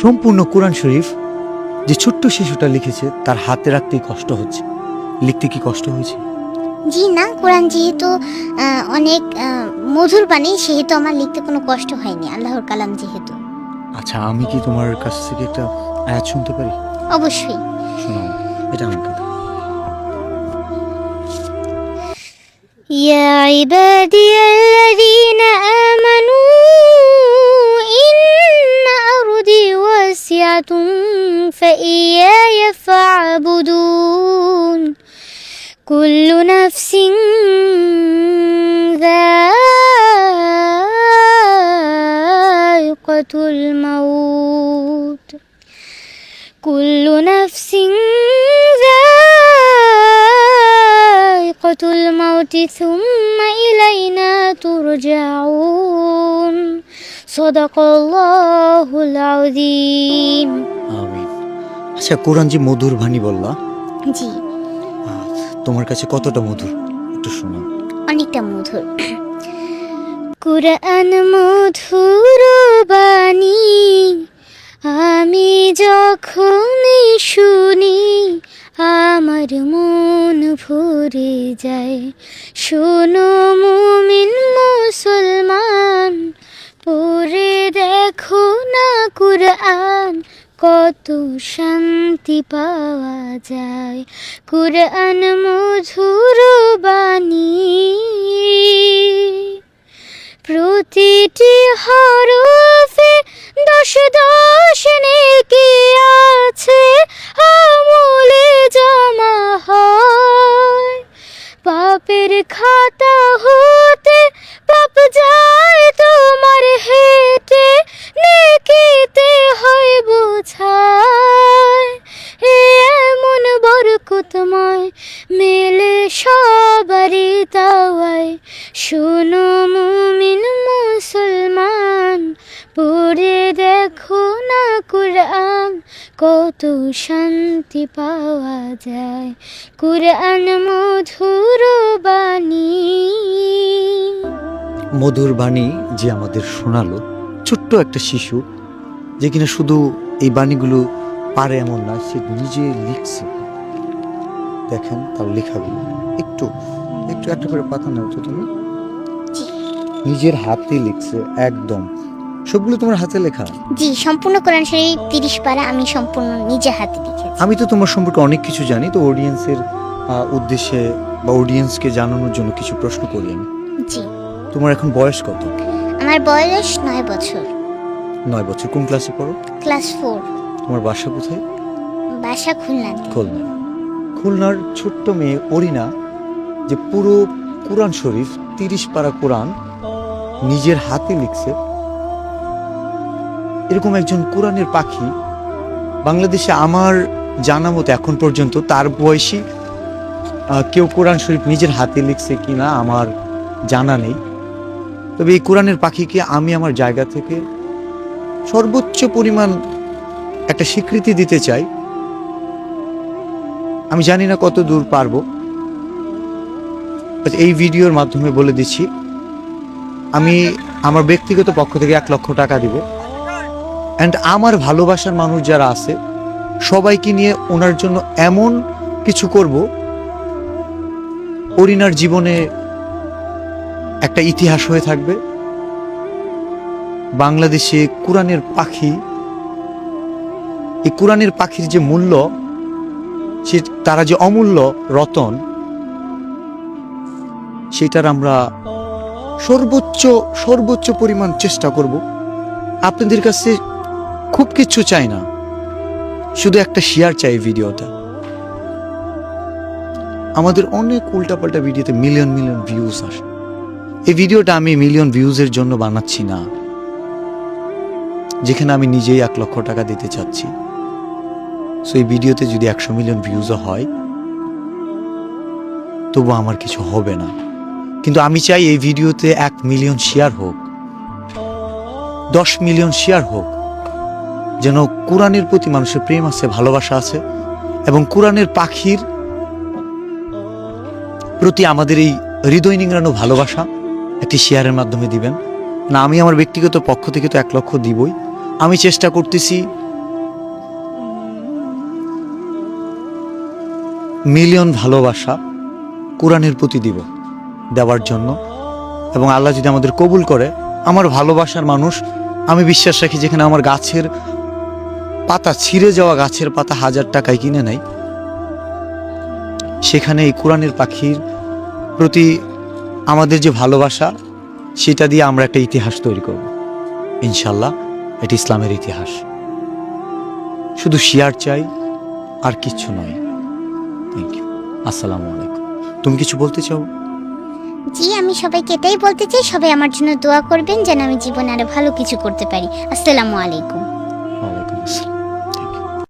সম্পূর্ণ কোরআন শরীফ যে ছোট্ট শিশুটা লিখেছে তার হাতে রাখতেই কষ্ট হচ্ছে। লিখতে কি কষ্ট হয়েছে? জি না, কোরআন যেহেতু অনেক মধুর বাণী, সেহেতু আমার লিখতে কোনো কষ্ট হয়নি, আল্লাহর কালাম যেহেতু। আচ্ছা, আমি কি তোমার কাছ থেকে একটা আয়াত শুনতে পারি? অবশ্যই। শোনাও, এটা আমার কথা। يا عبادي الذين آمنوا إن أرضي واسعة فإياي فاعبدون كل نفس ذائقة الموت كل نفس ذائقة الموت ثم إلينا ترجعون صدق الله العظيم আমিন। আচ্ছা, কোরআন যে মধুর বাণী বললা, জি তোমার কাছে কতটা মধুর একটু শোনাও। অনেকটা মধুর। কুরআন মধুর বাণী, আমি যখনই শুনি আমার মন ভরে যায়। শোনো মুমিন মুসলমান, পড়ে দেখো না কুরআন, কত শান্তি পাওয়া যায়। কুরআন মধুর বাণী, প্রতিটি হরফে 10 নেকি আছে, আমলে জমা হয়। পাপের খাতা হতে পাপ যায় তোমার হেঁটে, নেকিতে হয় বোঝায়। এমন বরকতময় মেলে সবারই তাওয়ায়। শোনো মুমিন মুসলমান, পড়ে দেখো না কুরআন, কত শান্তি পাওয়া যায়। কুরআন মধুর বাণী। মধুর বাণী যে আমাদের শোনালো, ছোট্ট একটা শিশু যে কিনা শুধু এই বাণীগুলো পারে এমন না, সে নিজে লিখছে। দেখেন তার লেখাগুলো, একটু একটু একটা করে পাতা নাও তো তুমি। নিজের হাতে লিখছে, একদম সবগুলো তোমার হাতে লেখা। জি, সম্পূর্ণ কোরআন শরীফ 30 পারা আমি সম্পূর্ণ নিজে হাতে লিখেছি। আমি তো তোমার সম্পর্কে অনেক কিছু জানি, তো অডিয়েন্সের উদ্দেশ্যে বা অডিয়েন্সকে জানানোর জন্য কিছু প্রশ্ন করি আমি। জি, তোমার এখন বয়স কত? আমার বয়স 9 বছর। 9 বছর। কোন ক্লাসে পড়ো? ক্লাস 4। তোমার বাসা কোথায়? বাসা খুলনাতে। খুলনা। খুলনার ছোট্ট মেয়ে অরিনা যে পুরো কোরআন শরীফ 30 পারা কোরআন নিজের হাতে লিখছে, এরকম একজন কোরআনের পাখি বাংলাদেশে আমার জানা মতো এখন পর্যন্ত তার বয়সী কেউ কোরআন শরীফ নিজের হাতে লিখছে কিনা আমার জানা নেই। তবে এই কোরআনের পাখিকে আমি আমার জায়গা থেকে সর্বোচ্চ পরিমাণ একটা স্বীকৃতি দিতে চাই। আমি জানি না কত দূর পারবো, এই ভিডিওর মাধ্যমে বলে দিচ্ছি, আমি আমার ব্যক্তিগত পক্ষ থেকে 1 লক্ষ টাকা দিব। অ্যান্ড আমার ভালোবাসার মানুষ যারা আছে সবাইকে নিয়ে ওনার জন্য এমন কিছু করব, অরিনার জীবনে একটা ইতিহাস হয়ে থাকবে। বাংলাদেশে কোরআনের পাখি, এই কোরআনের পাখির যে মূল্য, সে তারা যে অমূল্য রতন, সেটার আমরা সর্বোচ্চ পরিমাণ চেষ্টা করব। আপনাদের কাছে খুব কিছু চাই না, শুধু একটা শেয়ার চাই ভিডিওটা। আমাদের অনেক উল্টাপাল্টা ভিডিওতে মিলিয়ন ভিউজ আসে। এই ভিডিওটা আমি মিলিয়ন ভিউজের জন্য বানাচ্ছি না, যেখানে আমি নিজেই 1 লক্ষ টাকা দিতে চাচ্ছি। সো এই ভিডিওতে যদি 100 মিলিয়ন ভিউজও হয় তবু আমার কিছু হবে না, কিন্তু আমি চাই এই ভিডিওতে 1 মিলিয়ন শেয়ার হোক, 10 মিলিয়ন শেয়ার হোক, যেন কোরআনের প্রতি মানুষের প্রেম আছে, ভালোবাসা আছে, এবং কোরআনের পাখির প্রতি আমাদের এই হৃদয় নিংড়ানো ভালোবাসা একটি শেয়ারের মাধ্যমে দিবেন না। আমি আমার ব্যক্তিগত পক্ষ থেকে তো 1 লক্ষ দিবই। আমি চেষ্টা করতেছি মিলিয়ন ভালোবাসা কোরআনের প্রতি দিব, দেওয়ার জন্য। এবং আল্লাহ যদি আমাদের কবুল করে, আমার ভালোবাসার মানুষ, আমি বিশ্বাস রাখি যেখানে আমার গাছের পাতা, ছিঁড়ে যাওয়া গাছের পাতা 1000 টাকায় কিনে নেয়, সেখানে এই কোরআনের পাখির প্রতি আমাদের যে ভালোবাসা, সেটা দিয়ে আমরা একটা ইতিহাস তৈরি করব ইনশাল্লাহ। এটি ইসলামের ইতিহাস। শুধু শেয়ার চাই, আর কিচ্ছু নয়। Thank you. আসসালামু আলাইকুম। তুমি কিছু বলতে চাও? জি, আমি সবাইকে এটাই বলতে চাই, সবাই আমার জন্য দোয়া করবেন যেন আমি জীবনে আরো ভালো কিছু করতে পারি। আসসালামু আলাইকুম।